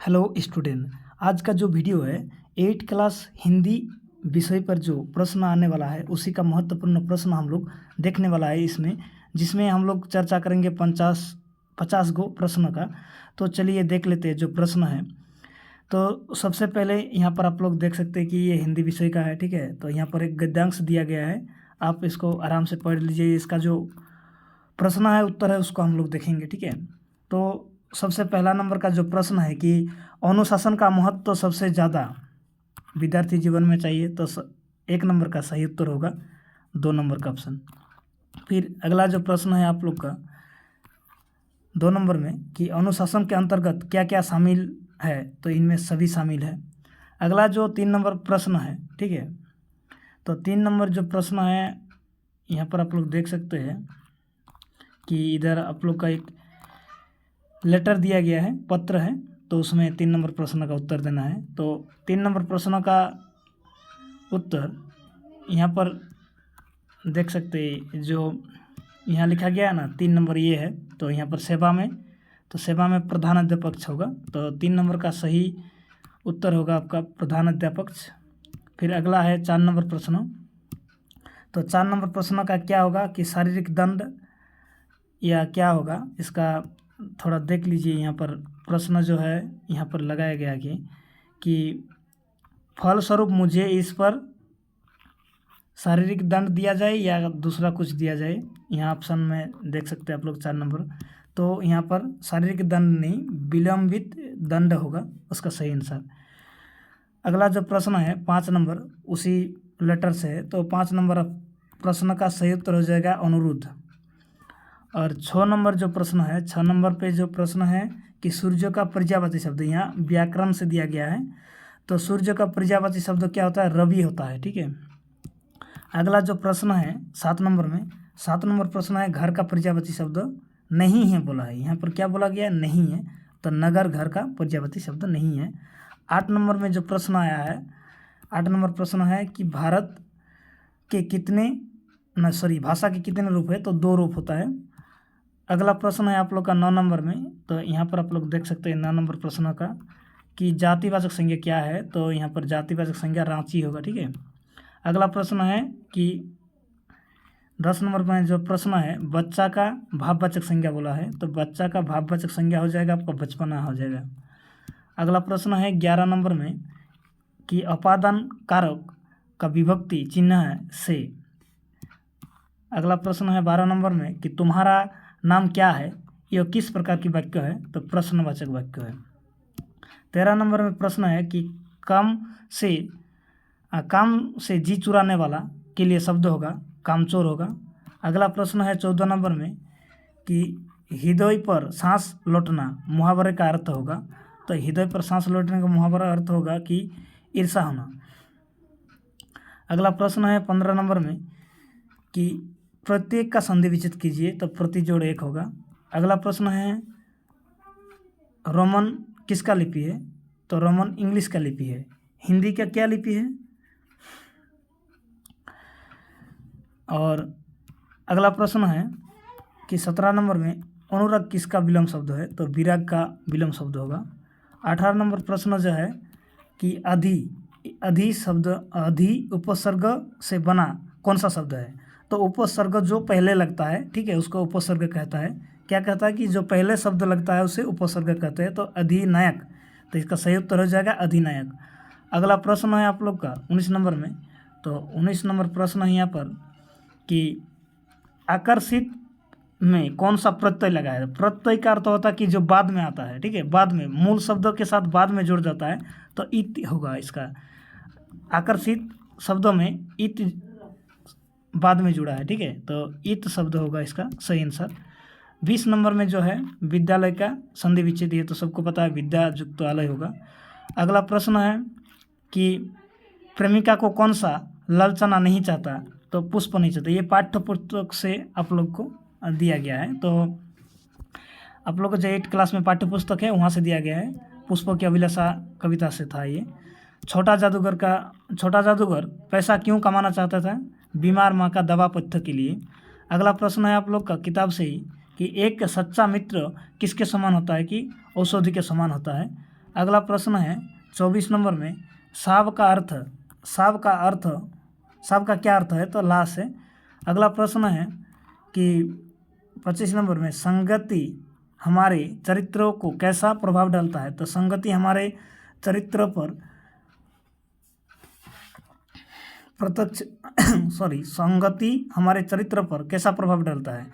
Hello student, आज का जो वीडियो है 8 क्लास हिंदी विषय पर जो प्रश्न आने वाला है उसी का महत्वपूर्ण प्रश्न हम लोग देखने वाला है इसमें, जिसमें हम लोग चर्चा करेंगे 50 गो प्रश्न का। तो चलिए देख लेते हैं जो प्रश्न है। तो सबसे पहले यहाँ पर आप लोग देख सकते हैं कि ये हिंदी विषय का है, ठीक है। तो यहाँ पर एक गद्यांश दिया गया है, आप इसको आराम से पढ़ लीजिए। इसका जो प्रश्न है उत्तर है उसको हम लोग देखेंगे, ठीक है। तो सबसे पहला नंबर का जो प्रश्न है कि अनुशासन का महत्व तो सबसे ज़्यादा विद्यार्थी जीवन में चाहिए, तो 1 नंबर का सही उत्तर होगा 2 नंबर का ऑप्शन। फिर अगला जो प्रश्न है आप लोग का 2 नंबर में कि अनुशासन के अंतर्गत क्या क्या शामिल है, तो इनमें सभी शामिल है। अगला जो 3 नंबर प्रश्न है, ठीक है। तो 3 नंबर जो प्रश्न है यहाँ पर आप लोग देख सकते हैं कि इधर आप लोग का एक लेटर दिया गया है, पत्र है, तो उसमें 3 नंबर प्रश्न का उत्तर देना है। तो 3 नंबर प्रश्न का उत्तर यहाँ पर देख सकते हैं, जो यहाँ लिखा गया है ना 3 नंबर ये है। तो यहाँ पर सेवा में, तो सेवा में प्रधान अध्यापक होगा, तो 3 नंबर का सही उत्तर होगा आपका प्रधान अध्यापक। फिर अगला है 4 नंबर प्रश्न। तो 4 नंबर प्रश्न का क्या होगा कि शारीरिक दंड या क्या होगा, इसका थोड़ा देख लीजिए। यहाँ पर प्रश्न जो है यहाँ पर लगाया गया कि फलस्वरूप मुझे इस पर शारीरिक दंड दिया जाए या दूसरा कुछ दिया जाए। यहाँ ऑप्शन में देख सकते हैं आप लोग 4 नंबर। तो यहाँ पर शारीरिक दंड नहीं, विलंबित दंड होगा उसका सही आंसर। अगला जो प्रश्न है 5 नंबर उसी लेटर से है, तो 5 नंबर प्रश्न का सही उत्तर हो जाएगा अनुरुद्ध। और 6 नंबर जो प्रश्न है, 6 नंबर पे जो प्रश्न है कि सूर्य का पर्यायवाची शब्द, यहाँ व्याकरण से दिया गया है। तो सूर्य का पर्यायवाची शब्द क्या होता है, रवि होता है, ठीक है। अगला जो प्रश्न है 7 नंबर में, 7 नंबर प्रश्न है घर का पर्यायवाची शब्द नहीं है बोला है। यहाँ पर क्या बोला गया, नहीं है, तो नगर घर का पर्यायवाची शब्द नहीं है। 8 नंबर में जो प्रश्न आया है, 8 नंबर प्रश्न है कि भारत के कितने भाषा के कितने रूप है, तो 2 रूप होता है। अगला प्रश्न है आप लोग का 9 नंबर में। तो यहाँ पर आप लोग देख सकते हैं 9 नंबर प्रश्न का कि जातिवाचक संज्ञा क्या है, तो यहाँ पर जातिवाचक संज्ञा रांची होगा, ठीक है। अगला प्रश्न है कि 10 नंबर में जो प्रश्न है बच्चा का भाववाचक संज्ञा बोला है, तो बच्चा का भाववाचक संज्ञा हो जाएगा आपका बचपना हो जाएगा। अगला प्रश्न है 11 नंबर में कि अपादान कारक का विभक्ति चिन्ह से। अगला प्रश्न है 12 नंबर में कि तुम्हारा नाम क्या है, यह किस प्रकार की वाक्य है, तो प्रश्नवाचक वाक्य है। 13 नंबर में प्रश्न है कि काम से जी चुराने वाला के लिए शब्द होगा कामचोर होगा। अगला प्रश्न है 14 नंबर में कि हृदय पर सांस लौटना मुहावरे का अर्थ होगा, तो हृदय पर सांस लौटने का मुहावरा अर्थ होगा कि ईर्षा होना। अगला प्रश्न है 15 नंबर में कि प्रत्येक का संधि विच्छेद कीजिए, तो प्रतिजोड़ 1 होगा। अगला प्रश्न है रोमन किसका लिपि है, तो रोमन इंग्लिश का लिपि है। हिंदी का क्या लिपि है। और अगला प्रश्न है कि 17 नंबर में अनुराग किसका विलोम शब्द है, तो विराग का विलोम शब्द होगा। 18 नंबर प्रश्न जो है कि अधि शब्द, अधि उपसर्ग से बना कौन सा शब्द है, तो उपसर्ग जो पहले लगता है, ठीक है, उसको उपसर्ग कहता है। क्या कहता है कि जो पहले शब्द लगता है उसे उपसर्ग कहते हैं, तो अधिनायक, तो इसका सही उत्तर हो जाएगा अधिनायक। अगला प्रश्न है आप लोग का 19 नंबर में। तो 19 नंबर प्रश्न है यहाँ पर कि आकर्षित में कौन सा प्रत्यय लगा है। प्रत्यय का अर्थ होता है कि जो बाद में आता है, ठीक है, बाद में मूल शब्दों के साथ बाद में जुड़ जाता है, तो इत होगा इसका। आकर्षित शब्दों में इत बाद में जुड़ा है, ठीक है, तो इत शब्द होगा इसका सही आंसर। 20 नंबर में जो है विद्यालय का संधि विच्छेद, ये तो सबको पता है, विद्या युक्तालय होगा। अगला प्रश्न है कि प्रेमिका को कौन सा ललचाना नहीं चाहता, तो पुष्प नहीं चाहता। ये पाठ्य पुस्तक से आप लोग को दिया गया है, तो आप लोग को जो 8 क्लास में पाठ्य पुस्तक है वहाँ से दिया गया है। पुष्प की अभिलाषा कविता से था ये। छोटा जादूगर पैसा क्यों कमाना चाहता था, बीमार माँ का दवा पथ्य के लिए। अगला प्रश्न है आप लोग का किताब से ही कि एक सच्चा मित्र किसके समान होता है, कि औषधि के समान होता है। अगला प्रश्न है 24 नंबर में, साव का क्या अर्थ है? तो लाश है। अगला प्रश्न है कि 25 नंबर में, संगति हमारे चरित्रों को कैसा प्रभाव डालता है? तो संगति हमारे चरित्र पर संगति हमारे चरित्र पर कैसा प्रभाव डालता है?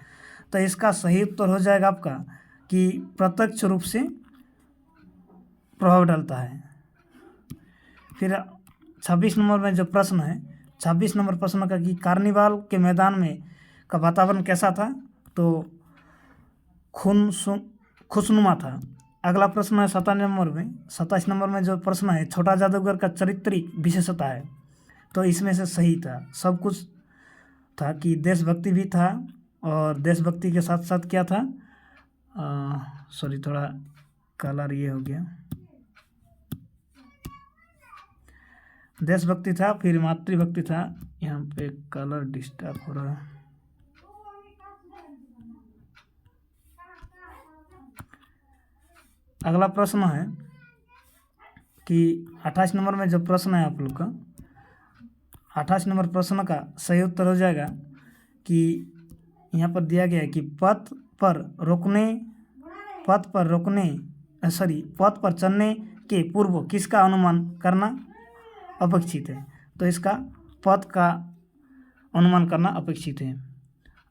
तो इसका सही उत्तर हो जाएगा आपका कि प्रत्यक्ष रूप से प्रभाव डालता है। फिर 26 नंबर में जो प्रश्न है, 26 नंबर प्रश्न का कि कार्निवाल के मैदान में का वातावरण कैसा था? तो खुशनुमा था। अगला प्रश्न है 27 नंबर में जो प्रश्न है, छोटा जादूगर का चारित्रिक विशेषता है? तो इसमें से सही था, सब कुछ था कि देशभक्ति भी था, और देशभक्ति के साथ साथ क्या था, थोड़ा कलर ये हो गया, देशभक्ति था, फिर मातृभक्ति था। यहाँ पे कलर डिस्टर्ब हो रहा है। अगला प्रश्न है कि 28 नंबर में जो प्रश्न है आप लोग का, 28 नंबर प्रश्न का सही उत्तर हो जाएगा कि यहाँ पर दिया गया है कि पथ पर चलने के पूर्व किसका अनुमान करना अपेक्षित है? तो इसका पथ का अनुमान करना अपेक्षित है।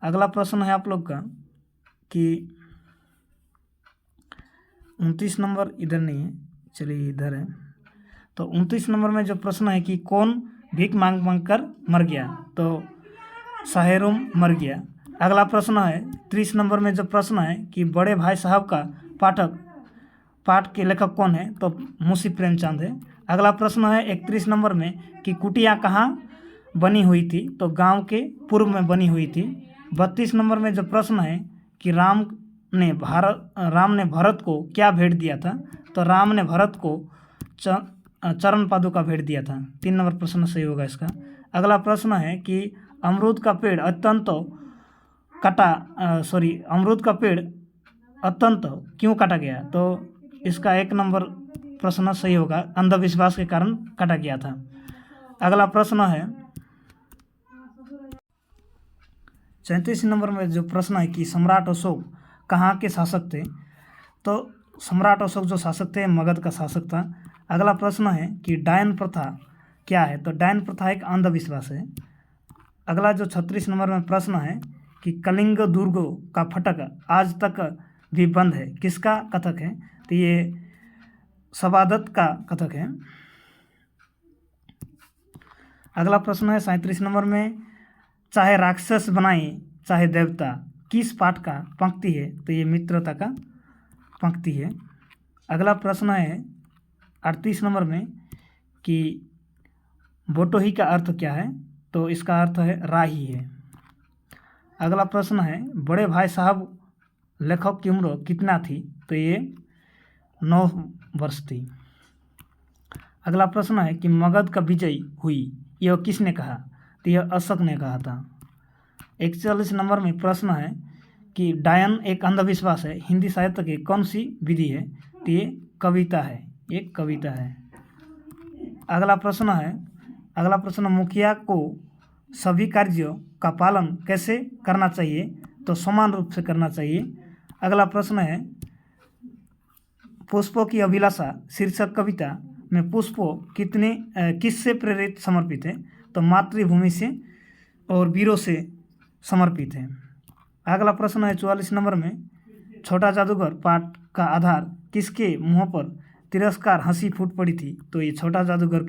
अगला प्रश्न है आप लोग का कि 29 नंबर इधर नहीं है, चलिए इधर है। तो 29 नंबर में जो प्रश्न है कि कौन भीख मांग कर मर गया? तो साहेरुम मर गया। अगला प्रश्न है 30 नंबर में जो प्रश्न है कि बड़े भाई साहब का पाठ के लेखक कौन है? तो मुंशी प्रेमचंद है। अगला प्रश्न है 31 नंबर में कि कुटिया कहाँ बनी हुई थी? तो गांव के पूर्व में बनी हुई थी। 32 नंबर में जो प्रश्न है कि राम ने भरत को क्या भेंट दिया था? तो राम ने भरत को चरण पादुका भेंट दिया था। 3 नंबर प्रश्न सही होगा इसका। अगला प्रश्न है कि अमरूद का पेड़ अत्यंत क्यों काटा गया? तो इसका 1 नंबर प्रश्न सही होगा, अंधविश्वास के कारण काटा गया था। अगला प्रश्न है 34 नंबर में जो प्रश्न है कि सम्राट अशोक कहाँ के शासक थे? तो सम्राट अशोक जो शासक थे, मगध का शासक था। अगला प्रश्न है कि डायन प्रथा क्या है? तो डायन प्रथा एक अंधविश्वास है। अगला जो 36 नंबर में प्रश्न है कि कलिंग दुर्ग का फटक आज तक भी बंद है, किसका कथक है? तो ये सबादत का कथक है। अगला प्रश्न है 37 नंबर में, चाहे राक्षस बनाए चाहे देवता, किस पाठ का पंक्ति है? तो ये मित्रता का पंक्ति है। अगला प्रश्न है 38 नंबर में कि बोटोही का अर्थ क्या है? तो इसका अर्थ है राही है। अगला प्रश्न है बड़े भाई साहब लेखक की उम्र कितना थी? तो ये 9 वर्ष थी। अगला प्रश्न है कि मगध का विजय हुई, यह किसने कहा? तो यह अशोक ने कहा था। 41 नंबर में प्रश्न है कि डायन एक अंधविश्वास है, हिंदी साहित्य की कौन सी विधि है? तो ये कविता है, एक कविता है। अगला प्रश्न मुखिया को सभी कार्यों का पालन कैसे करना चाहिए? तो समान रूप से करना चाहिए। अगला प्रश्न है पुष्पों की अभिलाषा शीर्षक कविता में पुष्पों किससे प्रेरित समर्पित है? तो मातृभूमि से और वीरों से समर्पित है। अगला प्रश्न है 44 नंबर में, छोटा जादूगर पाठ का आधार किसके मुंह पर तिरस्कार हंसी फूट पड़ी थी? तो ये छोटा जादूगर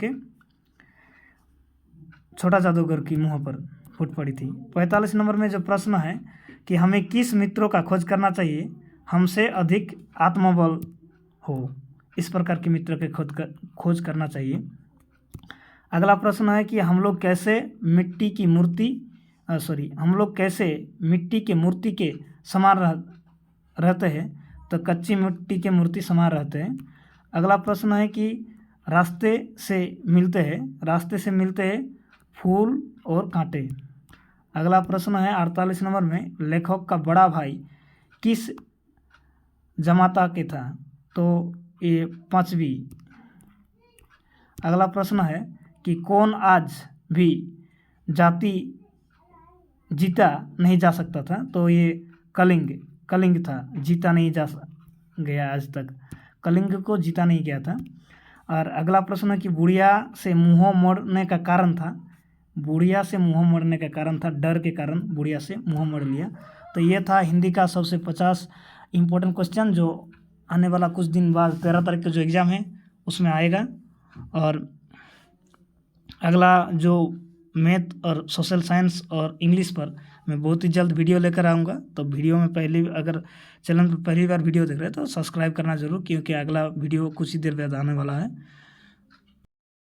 की मुंह पर फूट पड़ी थी। 45 नंबर में जो प्रश्न है कि हमें किस मित्रों का खोज करना चाहिए हमसे अधिक आत्मबल हो, इस प्रकार के मित्र के खोज करना चाहिए। अगला प्रश्न है कि हम लोग कैसे मिट्टी की मूर्ति के समान रहते हैं? तो कच्ची मिट्टी के मूर्ति समान रहते हैं। अगला प्रश्न है कि रास्ते से मिलते हैं फूल और कांटे। अगला प्रश्न है 48 नंबर में, लेखक का बड़ा भाई किस जमाता के था? तो ये 5वीं। अगला प्रश्न है कि कौन आज भी जाति जीता नहीं जा सकता था, तो ये कलिंग था, जीता नहीं जा गया आज तक, कलिंग को जीता नहीं गया था। और अगला प्रश्न है कि बुढ़िया से मुँह मोड़ने का कारण था, बुढ़िया से मुँह मोड़ने का कारण था, डर के कारण बुढ़िया से मुँह मोड़ लिया। तो ये था हिंदी का सबसे 50 इम्पोर्टेंट क्वेश्चन, जो आने वाला कुछ दिन बाद 13 तारीख का जो एग्ज़ाम है उसमें आएगा। और अगला जो मैथ और सोशल साइंस और इंग्लिश पर मैं बहुत ही जल्द वीडियो लेकर आऊँगा। तो वीडियो में अगर चैनल पर पहली बार वीडियो देख रहे हैं तो सब्सक्राइब करना ज़रूर, क्योंकि अगला वीडियो कुछ ही देर बाद आने वाला है।